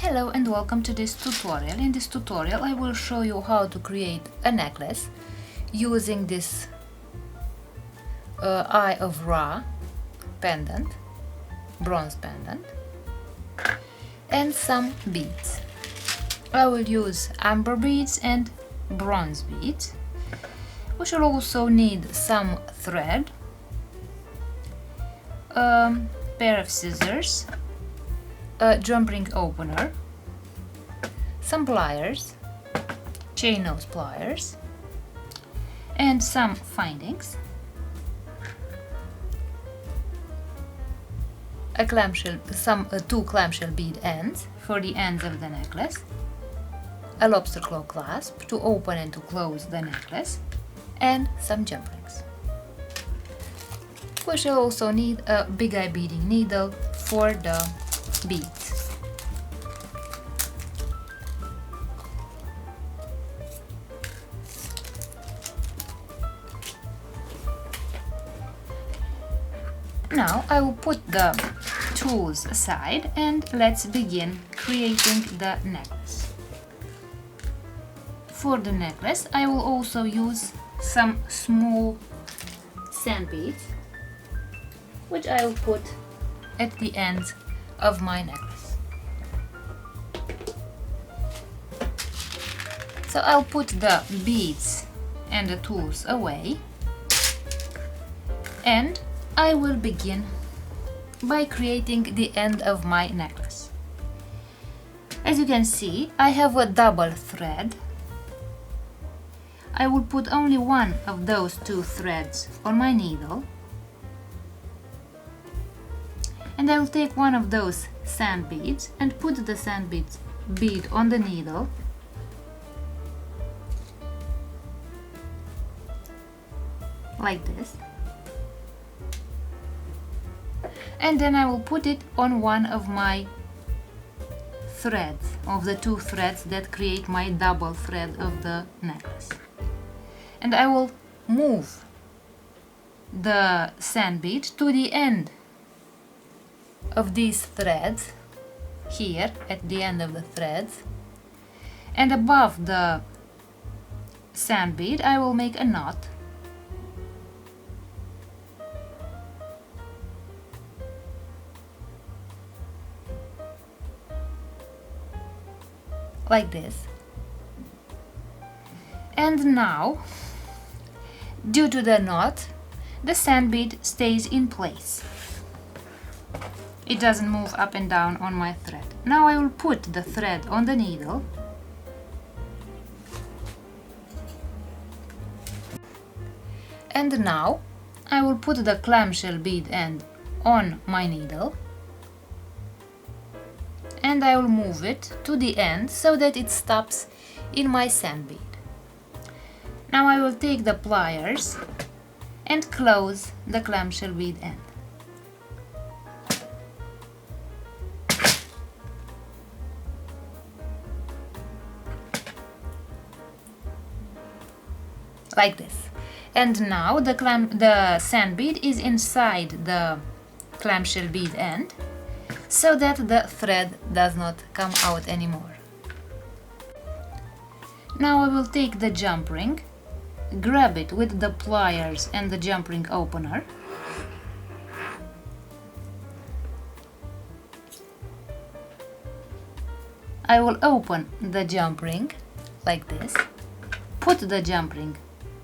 Hello and welcome to this tutorial. In this tutorial I will show you how to create a necklace using this Eye of Ra pendant, bronze pendant, and some beads. I will use amber beads and bronze beads. We shall also need some thread, a pair of scissors, a jump ring opener, some pliers, chain nose pliers, and some findings, two clamshell bead ends for the ends of the necklace, a lobster claw clasp to open and to close the necklace, and some jump rings. We shall also need a big eye beading needle for the beads. Now I will put the tools aside and let's begin creating the necklace. For the necklace I will also use some small sand beads, which I will put at the ends of my necklace. So I'll put the beads and the tools away, and I will begin by creating the end of my necklace. As you can see, I have a double thread. I will put only one of those two threads on my needle, and I will take one of those sand beads and put the sand bead on the needle, like this, and then I will put it on one of my threads, of the two threads that create my double thread of the necklace, and I will move the sand bead to the end of these threads, here at the end of the threads, and above the sand bead I will make a knot, like this. And now, due to the knot, the sand bead stays in place. It doesn't move up and down on my thread. Now I will put the thread on the needle, and now I will put the clamshell bead end on my needle, and I will move it to the end so that it stops in my sand bead. Now I will take the pliers and close the clamshell bead end. Like this. And now the sand bead is inside the clamshell bead end, so that the thread does not come out anymore. Now I will take the jump ring, grab it with the pliers and the jump ring opener, I will open the jump ring like this, put the jump ring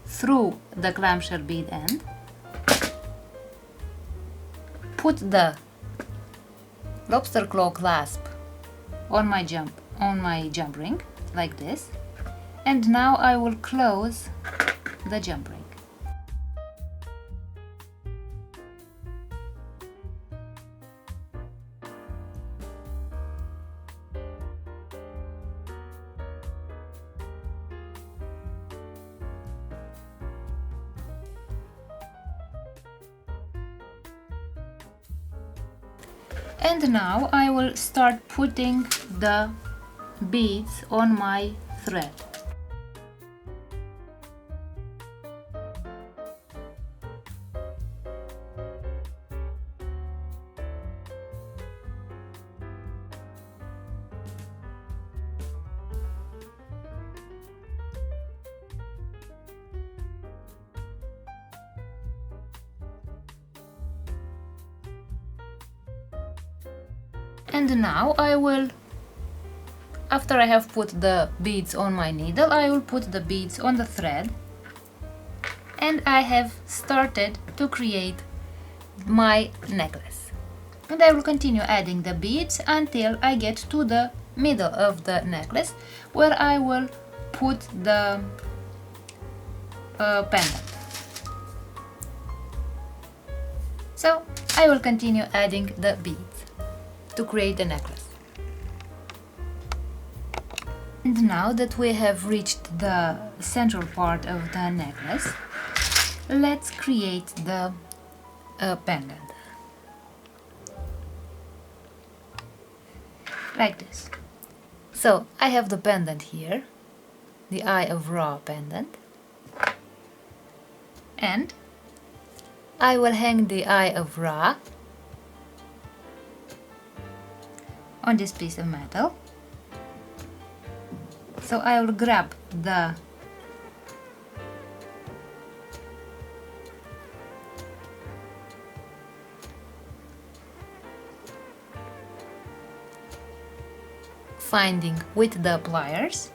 through the clamshell bead end, put the lobster claw clasp on my jump ring like this, and now I will close the jump ring. And now I will start putting the beads on my thread. And now I will, after I have put the beads on my needle, I will put the beads on the thread, and I have started to create my necklace. And I will continue adding the beads until I get to the middle of the necklace, where I will put the pendant. So I will continue adding the beads to create the necklace. And now that we have reached the central part of the necklace, let's create the pendant. Like this. So I have the pendant here, the Eye of Ra pendant, and I will hang the Eye of Ra on this piece of metal. So I will grab the finding with the pliers.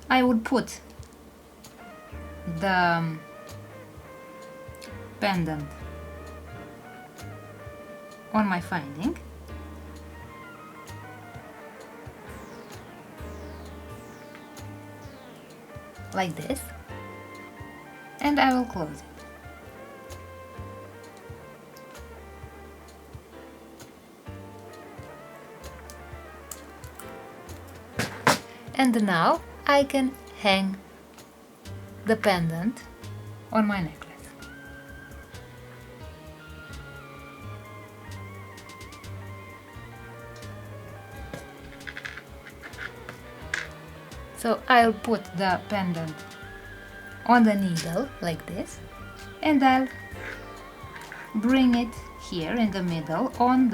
I would put the pendant on my finding, like this, and I will close it. And now I can hang the pendant on my necklace. So I'll put the pendant on the needle like this, and I'll bring it here in the middle on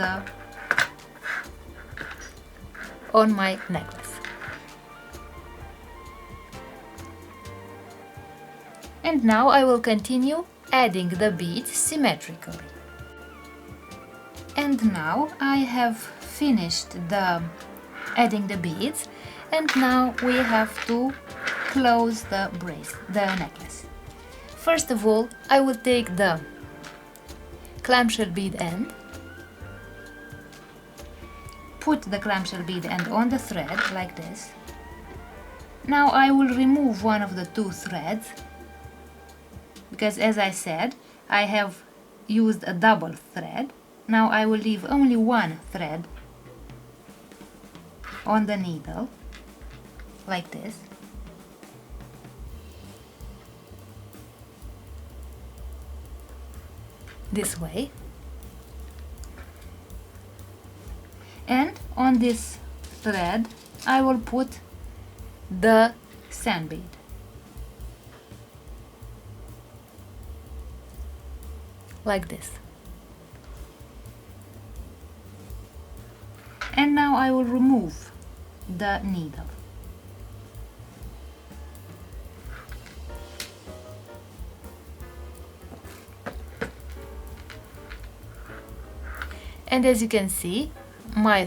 my necklace. And now I will continue adding the beads symmetrically. And now I have finished adding the beads, and now we have to close the necklace. First of all, I will take the clamshell bead end, put the clamshell bead end on the thread like this. Now I will remove one of the two threads, because as I said, I have used a double thread. Now I will leave only one thread on the needle, like this. This way. And on this thread I will put the sand bead. Like this. And now I will remove the needle. And as you can see, my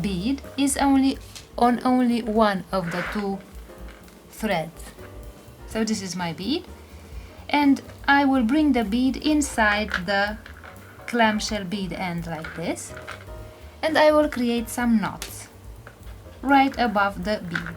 bead is only on one of the two threads. So this is my bead, and I will bring the bead inside the clamshell bead end like this, and I will create some knots right above the bead.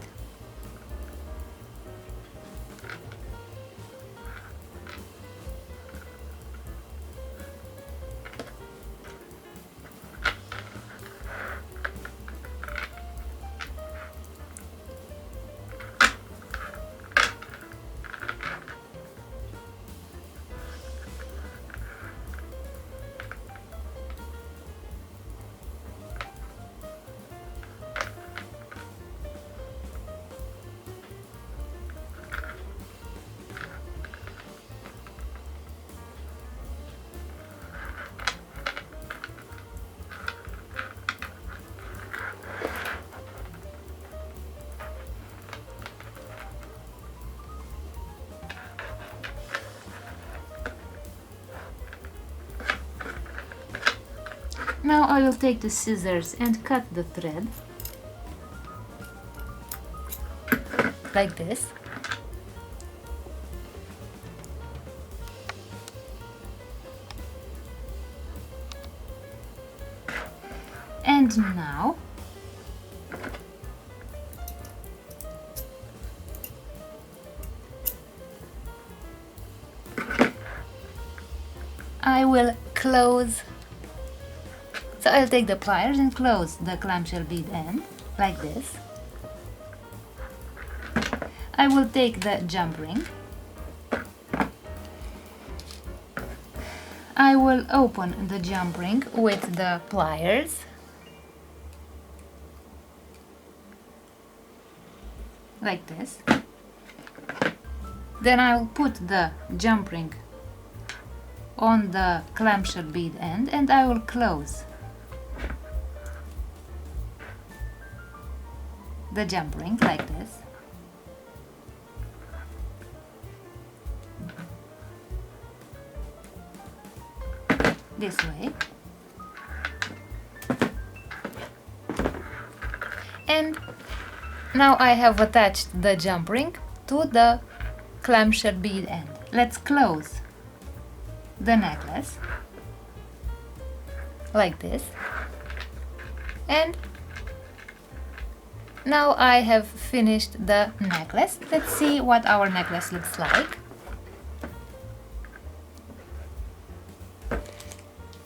Now I will take the scissors and cut the thread like this. And now I will close. So I'll take the pliers and close the clamshell bead end like this. I will take the jump ring. I will open the jump ring with the pliers like this. Then I will put the jump ring on the clamshell bead end and I will close the jump ring like this. This way. And now I have attached the jump ring to the clamshell bead end. Let's close the necklace like this. And now I have finished the necklace. Let's see what our necklace looks like.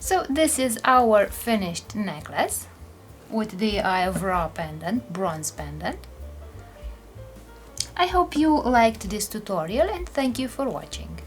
So this is our finished necklace with the Eye of Ra pendant, bronze pendant. I hope you liked this tutorial and thank you for watching.